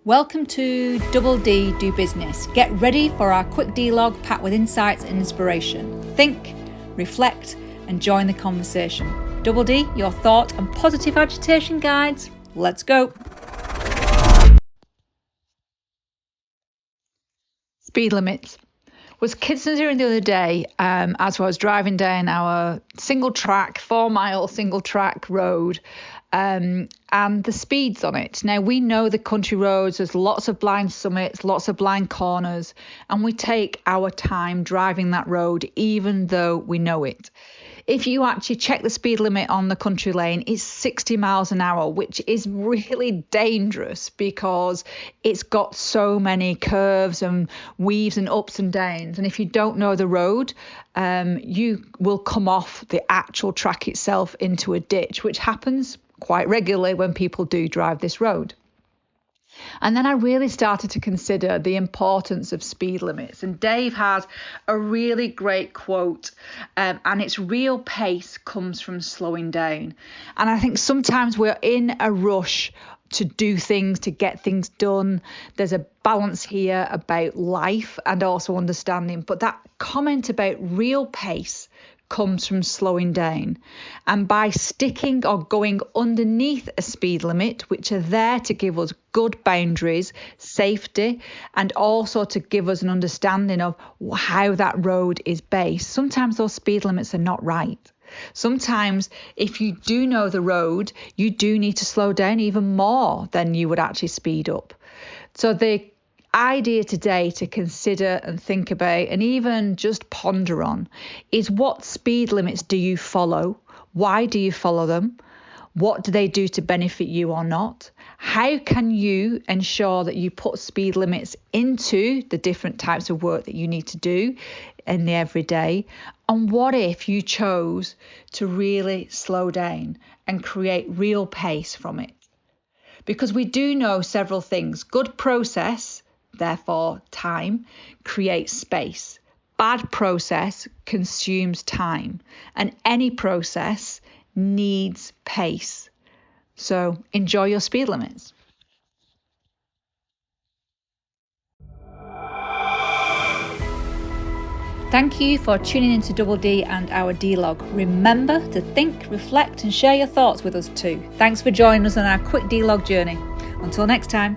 Welcome to Double D Do Business. Get ready for our quick dLog packed with insights and inspiration. Think, reflect, and join the conversation. Double D, your thought and positive agitation guides. Let's go. Speed limits. Was considering the other day as I was driving down our 4 mile single track road and the speeds on it. Now, we know the country roads, there's lots of blind summits, lots of blind corners, and we take our time driving that road even though we know it. If you actually check the speed limit on the country lane, it's 60 miles an hour, which is really dangerous because it's got so many curves and weaves and ups and downs. And if you don't know the road, you will come off the actual track itself into a ditch, which happens quite regularly when people do drive this road. And then I really started to consider the importance of speed limits. And Dave has a really great quote, and it's real pace comes from slowing down. And I think sometimes we're in a rush to do things, to get things done. There's a balance here about life and also understanding. But that comment about real pace comes from slowing down, and by sticking or going underneath a speed limit, which are there to give us good boundaries, safety, and also to give us an understanding of how that road is based. Sometimes those speed limits are not right. Sometimes if you do know the road, you do need to slow down even more than you would actually speed up. So the idea today to consider and think about and even just ponder on is, what speed limits do you follow? Why do you follow them? What do they do to benefit you or not? How can you ensure that you put speed limits into the different types of work that you need to do in the everyday? And what if you chose to really slow down and create real pace from it? Because we do know several things. Good process, therefore time, creates space. Bad process consumes time, and any process needs pace. So enjoy your speed limits. Thank you for tuning into Double D and our dLog. Remember to think, reflect, and share your thoughts with us too. Thanks for joining us on our quick dLog journey. Until next time.